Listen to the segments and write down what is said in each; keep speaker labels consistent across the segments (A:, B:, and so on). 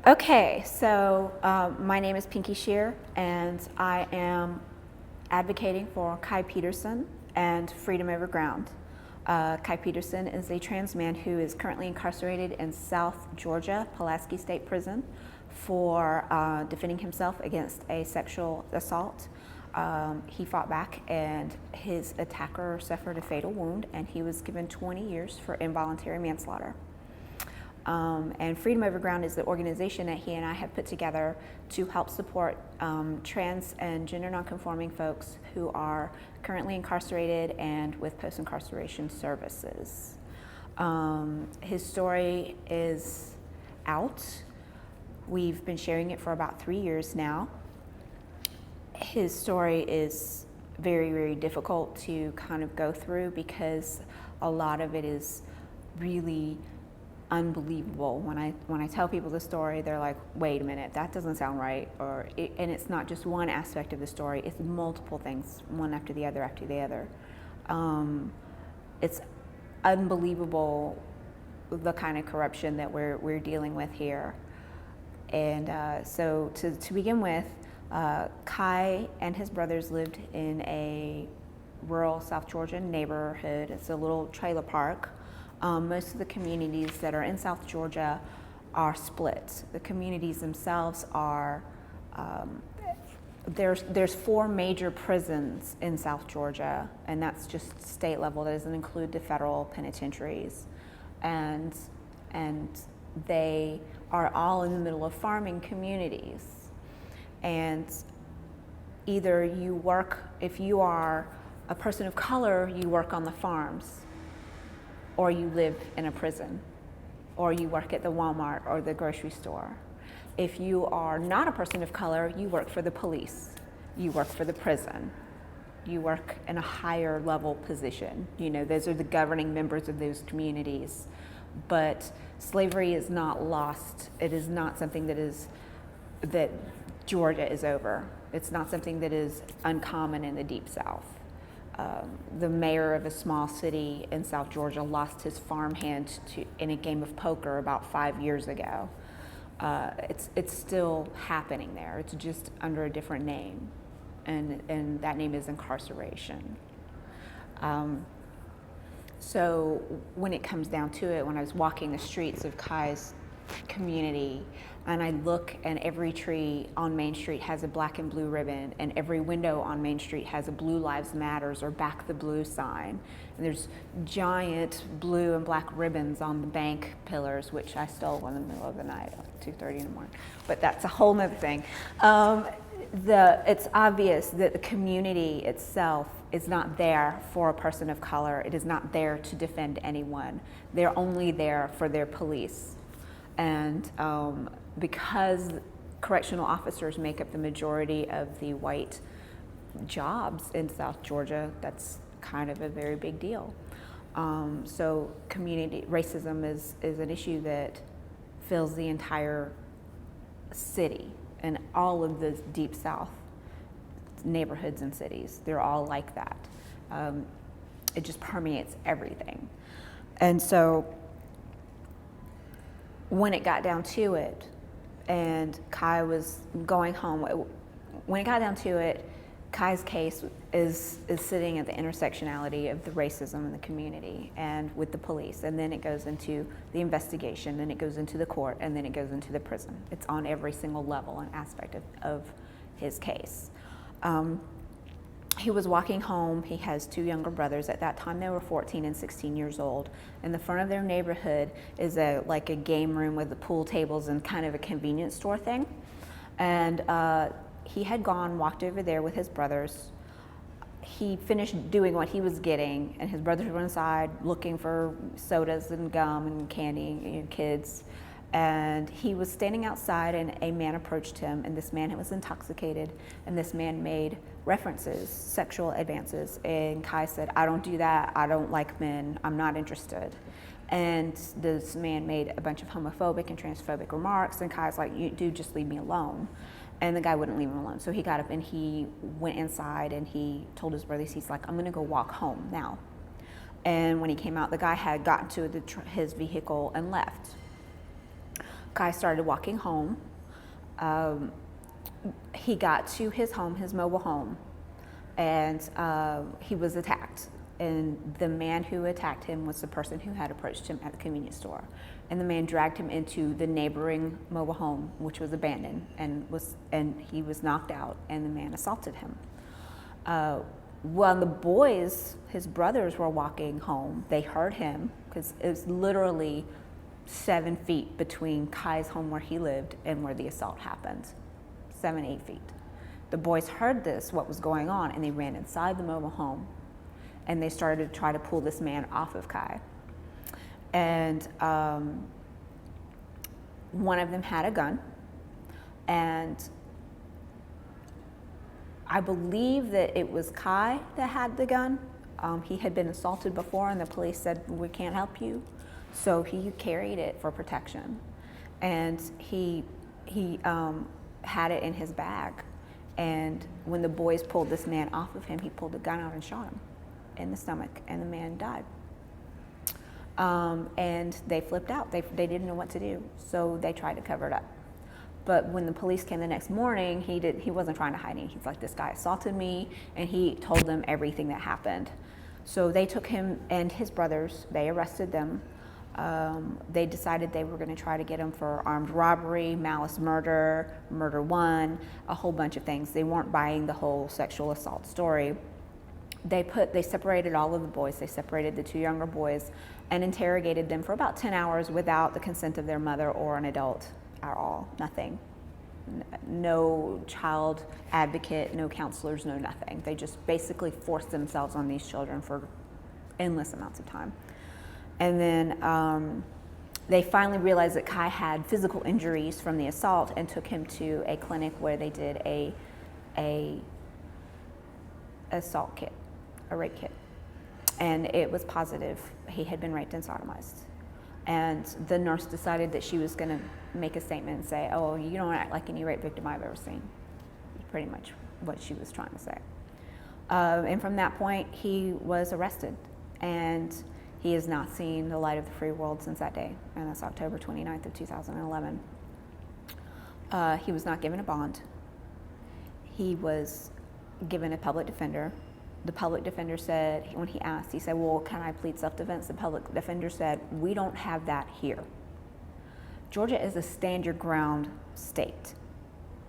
A: Okay, so my name is Pinky Shear, and I am advocating for Kai Peterson and freedom over ground. Kai Peterson is a trans man who is currently incarcerated in South Georgia, Pulaski State Prison, for defending himself against a sexual assault. He fought back, and his attacker suffered a fatal wound, and he was given 20 years for involuntary manslaughter. And Freedom Over Ground is the organization that he and I have put together to help support trans and gender nonconforming folks who are currently incarcerated and with post-incarceration services. His story is out. We've been sharing it for about 3 years now. His story is very, very difficult to kind of go through because a lot of it is really unbelievable. When I tell people the story, they're like, wait a minute, that doesn't sound right. And it's not just one aspect of the story, it's multiple things, one after the other after the other. It's unbelievable the kind of corruption that we're dealing with here. And so to begin with, Kai and his brothers lived in a rural South Georgia neighborhood. It's a little trailer park. Most of the communities that are in South Georgia are split. The communities themselves are, there's 4 major prisons in South Georgia, and that's just state level. That doesn't include the federal penitentiaries. And they are all in the middle of farming communities. And either you work, if you are a person of color, you work on the farms, or you live in a prison, or you work at the Walmart or the grocery store. If you are not a person of color, you work for the police, you work for the prison, you work in a higher level position. You know, those are the governing members of those communities. But slavery is not lost. It is not something that Georgia is over. It's not something that is uncommon in the Deep South. The mayor of a small city in South Georgia lost his farmhand in a game of poker about 5 years ago. It's still happening there. It's just under a different name, and that name is incarceration. So when it comes down to it, when I was walking the streets of Kai's community, and I look, and every tree on Main Street has a black and blue ribbon, and every window on Main Street has a Blue Lives Matters or Back the Blue sign. And there's giant blue and black ribbons on the bank pillars, which I stole in the middle of the night, like 2:30 in the morning. But that's a whole nother thing. It's obvious that the community itself is not there for a person of color. It is not there to defend anyone. They're only there for their police. And because correctional officers make up the majority of the white jobs in South Georgia, that's kind of a very big deal. So community racism is an issue that fills the entire city and all of the Deep South neighborhoods and cities. They're all like that. It just permeates everything. And so when it got down to it, and Kai was going home, when it got down to it, Kai's case is sitting at the intersectionality of the racism in the community and with the police, and then it goes into the investigation, then it goes into the court, and then it goes into the prison. It's on every single level and aspect of his case. He was walking home. He has 2 younger brothers. At that time, they were 14 and 16 years old. In the front of their neighborhood is like a game room with the pool tables and kind of a convenience store thing. And he had walked over there with his brothers. He finished doing what he was getting, and his brothers were inside looking for sodas and gum and candy and kids. And he was standing outside, and a man approached him, and this man was intoxicated, and this man made references, sexual advances, and Kai said, "I don't do that, I don't like men, I'm not interested." And this man made a bunch of homophobic and transphobic remarks, and Kai's like, "You do, just leave me alone." And the guy wouldn't leave him alone, so he got up and he went inside, and he told his brothers, he's like, "I'm gonna go walk home now." And when he came out, the guy had gotten to his vehicle and left. Kai started walking home. He got to his home, his mobile home, and he was attacked. And the man who attacked him was the person who had approached him at the convenience store. And the man dragged him into the neighboring mobile home, which was abandoned, and he was knocked out, and the man assaulted him. When the boys, his brothers, were walking home, they heard him, because it was literally 7 feet between Kai's home where he lived and where the assault happened. 7, 8 feet. The boys heard this, what was going on, and they ran inside the mobile home, and they started to try to pull this man off of Kai. And one of them had a gun, and I believe that it was Kai that had the gun. He had been assaulted before, and the police said, we can't help you. So he carried it for protection. And he had it in his bag. And when the boys pulled this man off of him, he pulled the gun out and shot him in the stomach, and the man died. And they flipped out. They didn't know what to do, so they tried to cover it up. But when the police came the next morning, he wasn't trying to hide anything. He's like, this guy assaulted me, and he told them everything that happened. So they took him and his brothers, they arrested them. They decided they were going to try to get him for armed robbery, malice murder, murder one, a whole bunch of things. They weren't buying the whole sexual assault story. They separated all of the boys. They separated the 2 younger boys and interrogated them for about 10 hours without the consent of their mother or an adult at all. Nothing. No child advocate, no counselors, no nothing. They just basically forced themselves on these children for endless amounts of time. And then they finally realized that Kai had physical injuries from the assault and took him to a clinic where they did a assault kit, a rape kit. And it was positive. He had been raped and sodomized. And the nurse decided that she was going to make a statement and say, oh, you don't act like any rape victim I've ever seen. Pretty much what she was trying to say. And from that point, he was arrested. And he has not seen the light of the free world since that day. And that's October 29th of 2011. He was not given a bond. He was given a public defender. The public defender said, when he asked, he said, well, can I plead self-defense? The public defender said, we don't have that here. Georgia is a stand your ground state.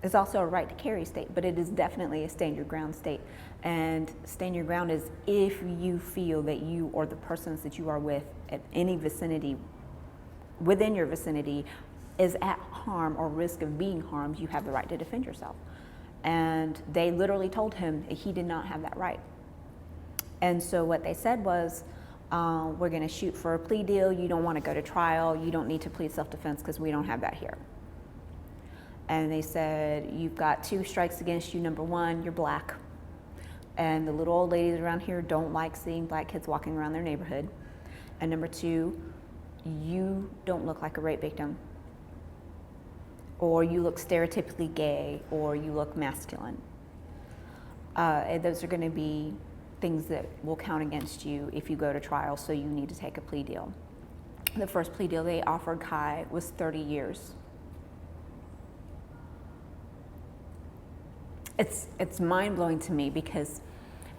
A: It's also a right to carry state, but it is definitely a stand your ground state. And stand your ground is if you feel that you or the persons that you are with at any vicinity, within your vicinity, is at harm or risk of being harmed, you have the right to defend yourself. And they literally told him he did not have that right. And so what they said was, we're going to shoot for a plea deal. You don't want to go to trial. You don't need to plead self-defense because we don't have that here. And they said, you've got 2 strikes against you. Number 1, you're black. And the little old ladies around here don't like seeing black kids walking around their neighborhood. And number 2, you don't look like a rape victim. Or you look stereotypically gay, or you look masculine. And those are going to be things that will count against you if you go to trial, so you need to take a plea deal. The first plea deal they offered Kai was 30 years. It's mind-blowing to me because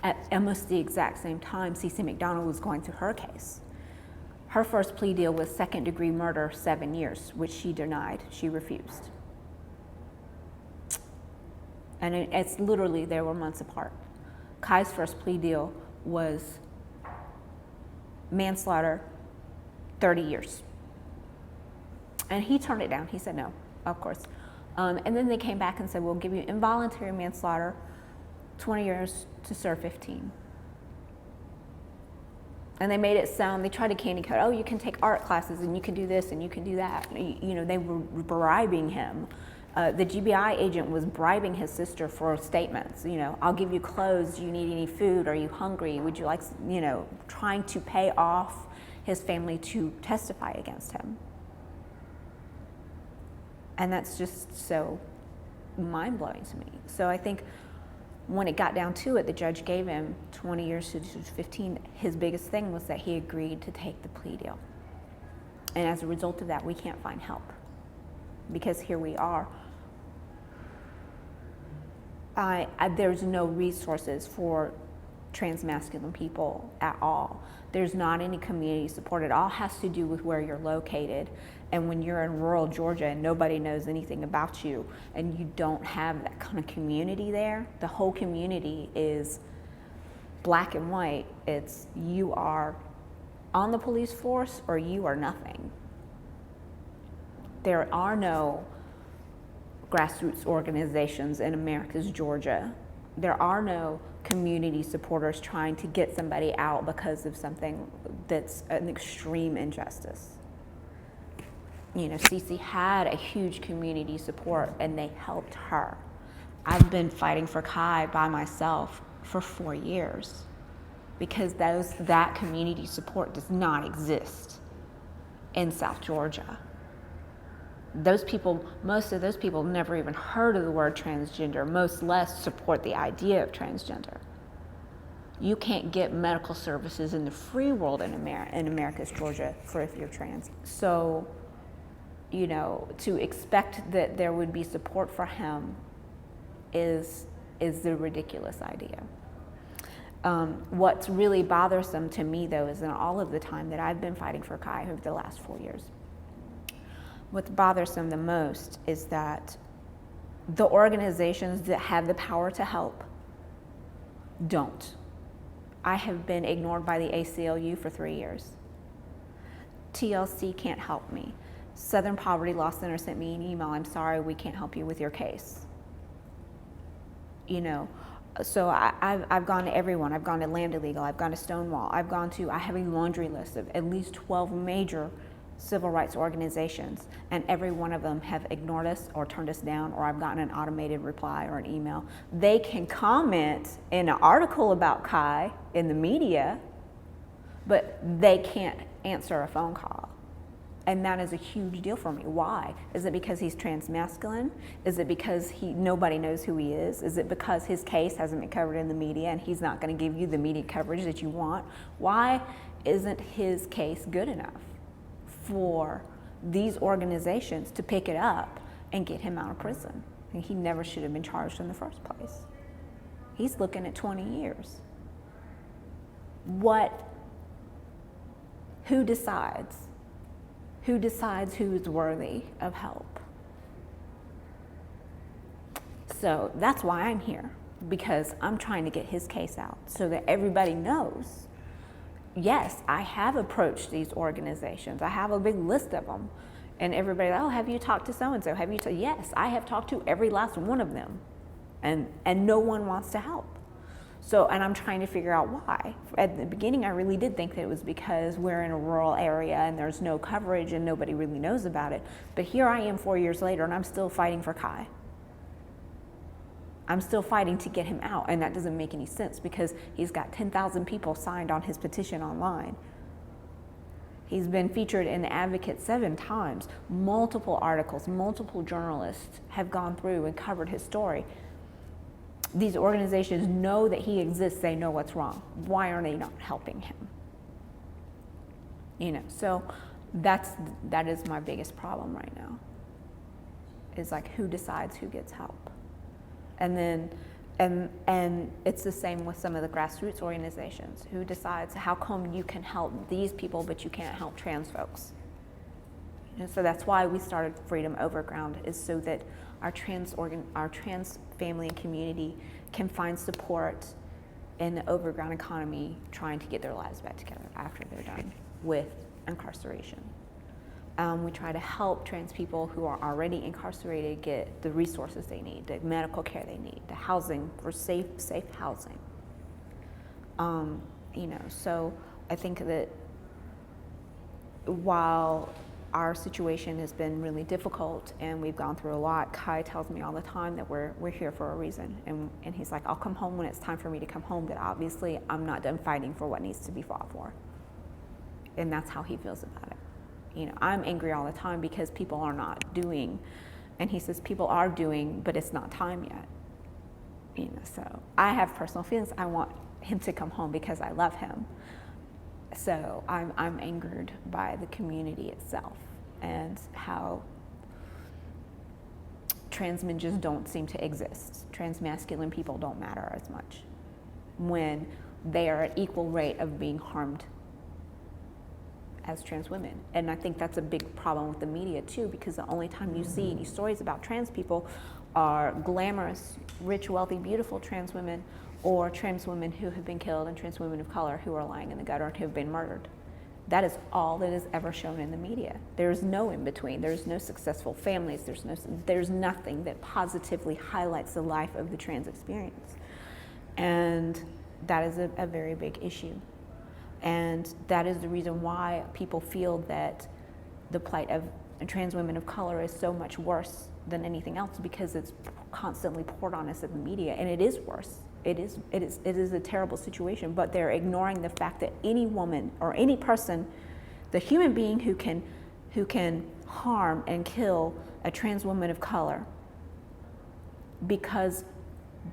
A: at almost the exact same time, Cece McDonald was going through her case. Her first plea deal was second-degree murder, 7 years, which she denied. She refused. And it's literally, they were months apart. Kai's first plea deal was manslaughter, 30 years. And he turned it down. He said no, of course. And then they came back and said, we'll give you involuntary manslaughter, 20 years to serve 15. And they made it sound, they tried to candy coat, oh, you can take art classes and you can do this and you can do that. You know, they were bribing him. The GBI agent was bribing his sister for statements. You know, I'll give you clothes. Do you need any food? Are you hungry? Would you like, you know, trying to pay off his family to testify against him. And that's just so mind-blowing to me. So I think when it got down to it, the judge gave him 20 years to 15. His biggest thing was that he agreed to take the plea deal. And as a result of that, we can't find help. because here we are. There's no resources for trans masculine people at all. There's not any community support. It all has to do with where you're located. And when you're in rural Georgia and nobody knows anything about you and you don't have that kind of community there, the whole community is black and white. It's you are on the police force or you are nothing. There are no grassroots organizations in America's Georgia. There are no community supporters trying to get somebody out because of something that's an extreme injustice. You know, Cece had a huge community support and they helped her. I've been fighting for Kai by myself for 4 years because that community support does not exist in South Georgia. Most of those people never even heard of the word transgender, most less support the idea of transgender. You can't get medical services in the free world in America's Georgia for if you're trans. So, you know, to expect that there would be support for him is the ridiculous idea. What's really bothersome to me, though, is in all of the time that I've been fighting for Kai over the last 4 years, what's bothersome the most is that the organizations that have the power to help don't. I have been ignored by the ACLU for 3 years. TLC can't help me. Southern Poverty Law Center sent me an email, I'm sorry, we can't help you with your case. You know, so I've gone to everyone. I've gone to Land Illegal, I've gone to Stonewall, I have a laundry list of at least 12 major civil rights organizations, and every one of them have ignored us or turned us down, or I've gotten an automated reply or an email. They can comment in an article about Kai in the media, but they can't answer a phone call. And that is a huge deal for me. Why? Is it because he's trans-masculine? Is it because nobody knows who he is? Is it because his case hasn't been covered in the media and he's not going to give you the media coverage that you want? Why isn't his case good enough for these organizations to pick it up and get him out of prison? And he never should have been charged in the first place. He's looking at 20 years. Who decides? Who decides who's worthy of help? So that's why I'm here, because I'm trying to get his case out so that everybody knows. Yes, I have approached these organizations. I have a big list of them. And everybody, oh, have you talked to so-and-so? Have you? Yes, I have talked to every last one of them. And no one wants to help. So, and I'm trying to figure out why. At the beginning, I really did think that it was because we're in a rural area and there's no coverage and nobody really knows about it. But here I am 4 years later and I'm still fighting for Kai. I'm still fighting to get him out, and that doesn't make any sense because he's got 10,000 people signed on his petition online. He's been featured in The Advocate 7 times. Multiple articles, multiple journalists have gone through and covered his story. These organizations know that he exists, they know what's wrong. Why are they not helping him? You know, so that is my biggest problem right now. Is like, who decides who gets help? And then, and it's the same with some of the grassroots organizations. Who decides how come you can help these people but you can't help trans folks? And so that's why we started Freedom Overground, is so that our trans family and community can find support in the overground economy, trying to get their lives back together after they're done with incarceration. We try to help trans people who are already incarcerated get the resources they need, the medical care they need, the housing for safe housing. You know, so I think that while our situation has been really difficult and we've gone through a lot, Kai tells me all the time that we're here for a reason. And he's like, I'll come home when it's time for me to come home, that obviously I'm not done fighting for what needs to be fought for. And that's how he feels about it. You know, I'm angry all the time because people are not doing, and he says people are doing, but it's not time yet. You know, so I have personal feelings. I want him to come home because I love him. So I'm angered by the community itself and how trans men just don't seem to exist. Trans masculine people don't matter as much when they are at equal rate of being harmed as trans women. And I think that's a big problem with the media too, because the only time you see any stories about trans people are glamorous, rich, wealthy, beautiful trans women, or trans women who have been killed, and trans women of color who are lying in the gutter and who have been murdered. That is all that is ever shown in the media. There's no in between. There's no successful families. There's nothing that positively highlights the life of the trans experience. And that is a very big issue. And that is the reason why people feel that the plight of trans women of color is so much worse than anything else, because it's constantly poured on us in the media, and it is worse. It is a terrible situation, but they're ignoring the fact that any woman or any person, the human being who can harm and kill a trans woman of color because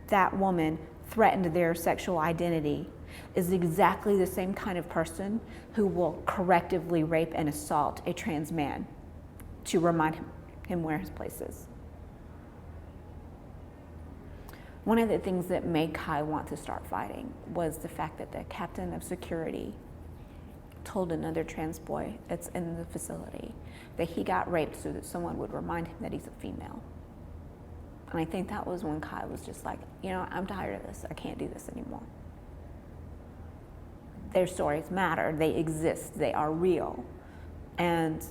A: that woman threatened their sexual identity, is exactly the same kind of person who will correctively rape and assault a trans man to remind him where his place is. One of the things that made Kai want to start fighting was the fact that the captain of security told another trans boy that's in the facility that he got raped so that someone would remind him that he's a female. And I think that was when Kai was just like, I'm tired of this. I can't do this anymore. Their stories matter. They exist. They are real. And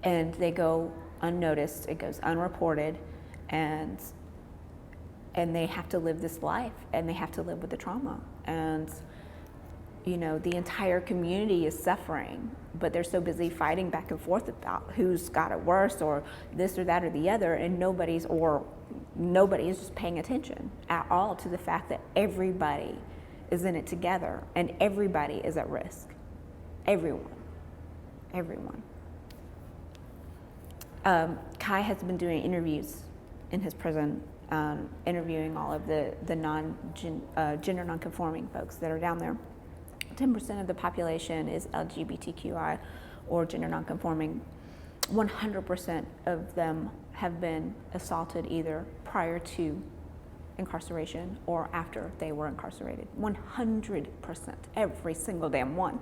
A: they go unnoticed. It goes unreported. And they have to live this life, and they have to live with the trauma. And, the entire community is suffering, but they're so busy fighting back and forth about who's got it worse or this or that or the other, and nobody is just paying attention at all to the fact that everybody is in it together, and everybody is at risk. Everyone. Kai has been doing interviews in his prison, interviewing all of the gender nonconforming folks that are down there. 10% of the population is LGBTQI or gender nonconforming. 100% of them have been assaulted either prior to incarceration or after they were incarcerated. 100%, every single damn one.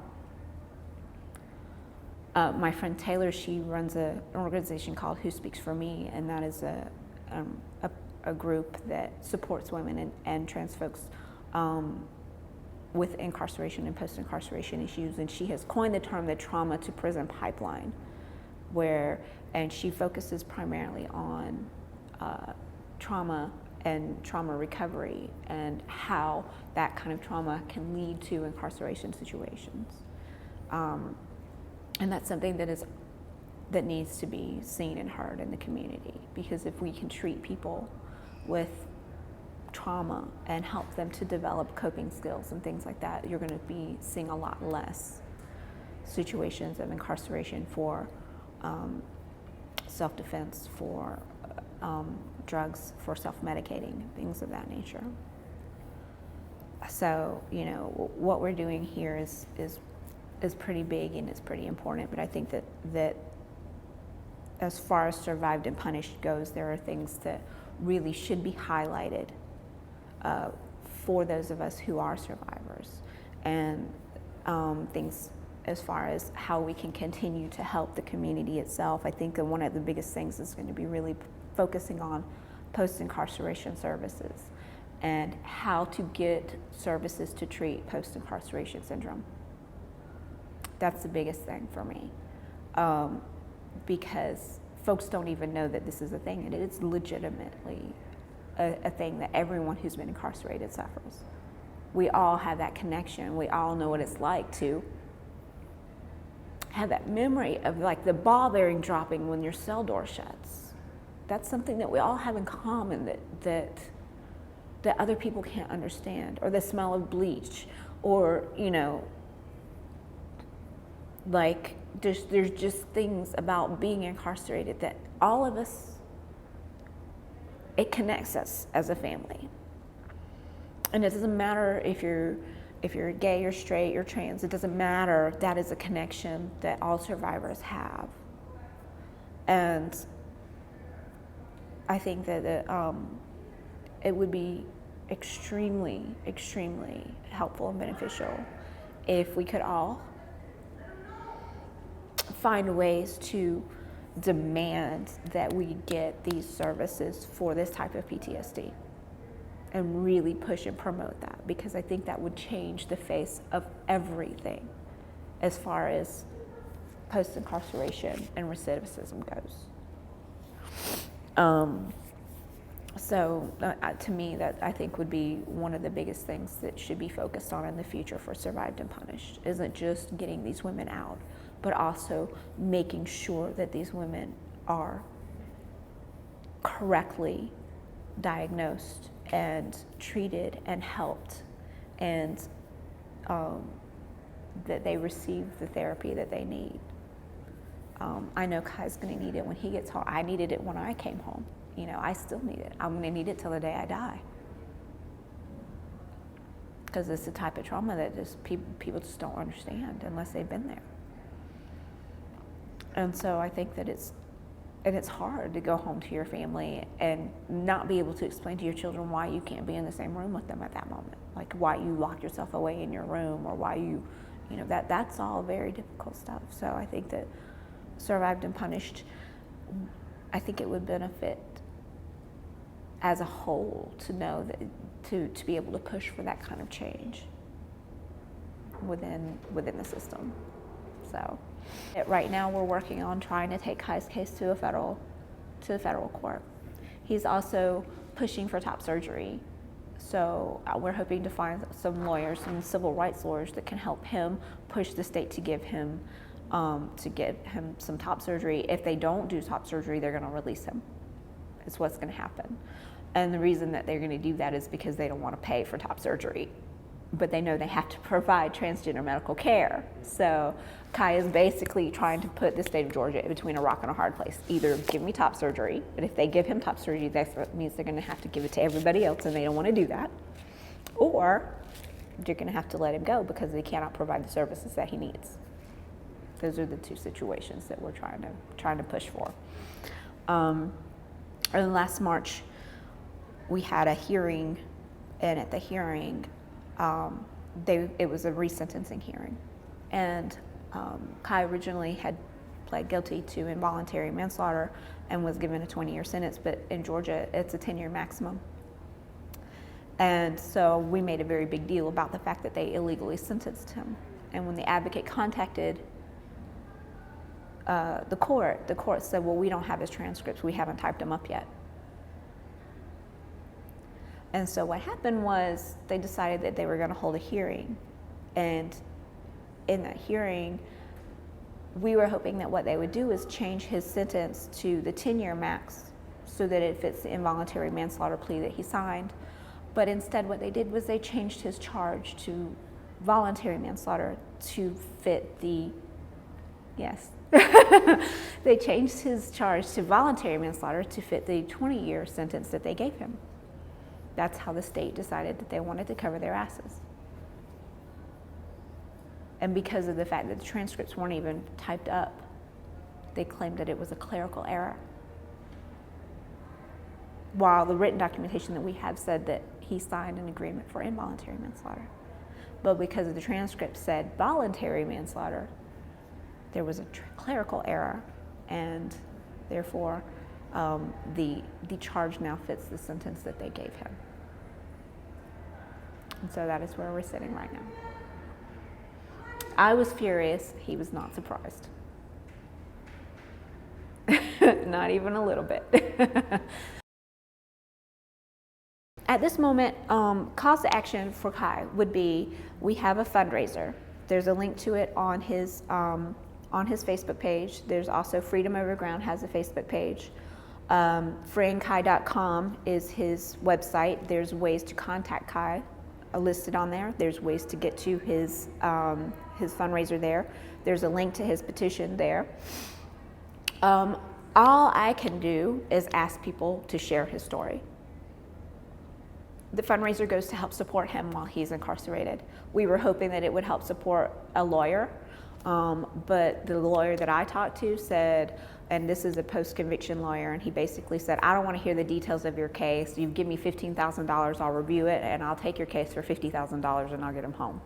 A: My friend Taylor, she runs an organization called Who Speaks for Me, and that is a group that supports women and trans folks with incarceration and post-incarceration issues. And she has coined the term the trauma to prison pipeline, and she focuses primarily on trauma and trauma recovery and how that kind of trauma can lead to incarceration situations. And that's something that needs to be seen and heard in the community, because if we can treat people with trauma and help them to develop coping skills and things like that, you're going to be seeing a lot less situations of incarceration for self-defense, for drugs, for self-medicating, things of that nature. So, what we're doing here is pretty big and it's pretty important, but I think that as far as survived and punished goes, there are things that really should be highlighted for those of us who are survivors, and things as far as how we can continue to help the community itself. I think that one of the biggest things is going to be really focusing on post-incarceration services and how to get services to treat post-incarceration syndrome. That's the biggest thing for me, because folks don't even know that this is a thing, and it's legitimately a thing that everyone who's been incarcerated suffers. We all have that connection. We all know what it's like to have that memory of like the ball bearing dropping when your cell door shuts. That's something that we all have in common that other people can't understand, or the smell of bleach, or like there's just things about being incarcerated that all of us, it connects us as a family. And it doesn't matter if you're gay, you're straight, you're trans, it doesn't matter. That is a connection that all survivors have. And I think that it would be extremely, extremely helpful and beneficial if we could all find ways to demand that we get these services for this type of PTSD and really push and promote that, because I think that would change the face of everything as far as post-incarceration and recidivism goes. To me, that I think would be one of the biggest things that should be focused on in the future for Survived and Punished, isn't just getting these women out, but also making sure that these women are correctly diagnosed and treated and helped, and that they receive the therapy that they need. I know Kai's gonna need it when he gets home. I needed it when I came home. You know, I still need it. I'm gonna need it till the day I die. Because it's the type of trauma that just people just don't understand unless they've been there. And so I think that it's hard to go home to your family and not be able to explain to your children why you can't be in the same room with them at that moment. Like why you lock yourself away in your room, or why you know, that's all very difficult stuff. So I think that Survived and Punished, I think it would benefit as a whole to know that, to be able to push for that kind of change within the system. So right now we're working on trying to take Kai's case to the federal court. He's also pushing for top surgery. So we're hoping to find some lawyers, some civil rights lawyers that can help him push the state to give him, to get him some top surgery. If they don't do top surgery, they're gonna release him. It's what's gonna happen. And the reason that they're gonna do that is because they don't wanna pay for top surgery, but they know they have to provide transgender medical care. So Kai is basically trying to put the state of Georgia between a rock and a hard place. Either give me top surgery, but if they give him top surgery, that means they're gonna have to give it to everybody else, and they don't wanna do that. Or you're gonna have to let him go because they cannot provide the services that he needs. Those are the two situations that we're trying to push for. And last March, we had a hearing, and at the hearing, it was a resentencing hearing, and Kai originally had pled guilty to involuntary manslaughter and was given a 20-year sentence, but in Georgia, it's a 10-year maximum. And so we made a very big deal about the fact that they illegally sentenced him. And when the advocate contacted the court said, well, we don't have his transcripts. We haven't typed them up yet. And so what happened was they decided that they were going to hold a hearing. And in that hearing, we were hoping that what they would do is change his sentence to the 10-year max so that it fits the involuntary manslaughter plea that he signed. But instead what they did was they changed his charge to voluntary manslaughter to fit the, yes. They changed his charge to voluntary manslaughter to fit the 20-year sentence that they gave him. That's how the state decided that they wanted to cover their asses. And because of the fact that the transcripts weren't even typed up, they claimed that it was a clerical error. While the written documentation that we have said that he signed an agreement for involuntary manslaughter. But because of the transcript said voluntary manslaughter, there was a clerical error, and therefore the charge now fits the sentence that they gave him. And so that is where we're sitting right now. I was furious. He was not surprised. Not even a little bit. At this moment, calls to action for Kai would be, we have a fundraiser. There's a link to it on his Facebook page. There's also Freedom Overground has a Facebook page. freeingkai.com is his website. There's ways to contact Kai listed on there. There's ways to get to his fundraiser there. There's a link to his petition there. All I can do is ask people to share his story. The fundraiser goes to help support him while he's incarcerated. We were hoping that it would help support a lawyer But the lawyer that I talked to said, and this is a post-conviction lawyer, and he basically said, I don't want to hear the details of your case. You give me $15,000, I'll review it, and I'll take your case for $50,000 and I'll get him home.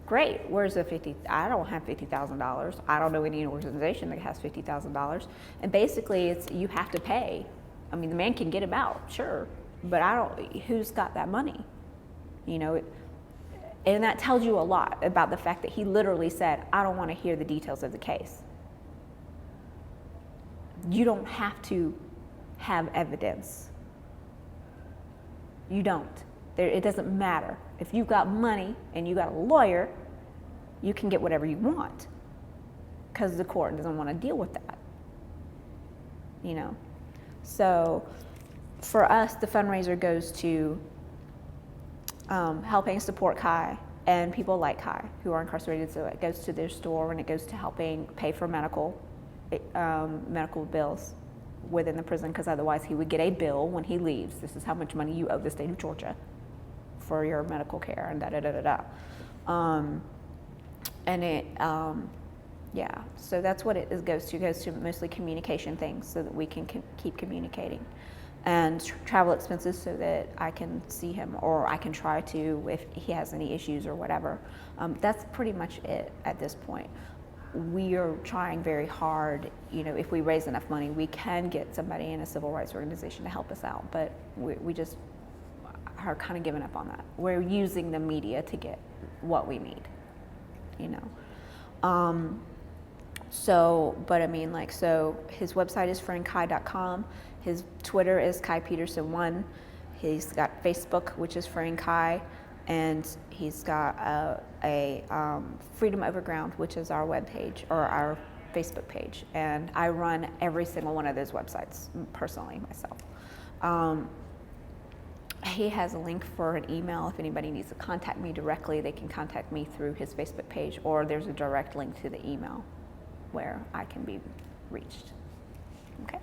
A: Great, where's the 50? I don't have $50,000. I don't know any organization that has $50,000. And basically it's, you have to pay. I mean, the man can get him out, sure, but who's got that money? You know, and that tells you a lot about the fact that he literally said, I don't want to hear the details of the case. You don't have to have evidence. You don't. It doesn't matter. If you've got money and you got a lawyer, you can get whatever you want because the court doesn't want to deal with that. You know? So for us, the fundraiser goes to helping support Kai and people like Kai who are incarcerated. So it goes to their store and it goes to helping pay for medical bills within the prison, because otherwise he would get a bill when he leaves. This is how much money you owe the state of Georgia for your medical care and yeah, so that's what it goes to. It goes to mostly communication things so that we can keep communicating, and travel expenses so that I can see him, or I can try to if he has any issues or whatever. That's pretty much it at this point. We are trying very hard, you know, if we raise enough money, we can get somebody in a civil rights organization to help us out, but we just are kind of giving up on that. We're using the media to get what we need, you know. But I mean, like, so his website is friendkai.com. His Twitter is Kai Peterson 1. He's got Facebook, which is Friend Kai, and he's got a Freedom Overground, which is our webpage or our Facebook page. And I run every single one of those websites personally myself. He has a link for an email. If anybody needs to contact me directly, they can contact me through his Facebook page, or there's a direct link to the email where I can be reached. Okay.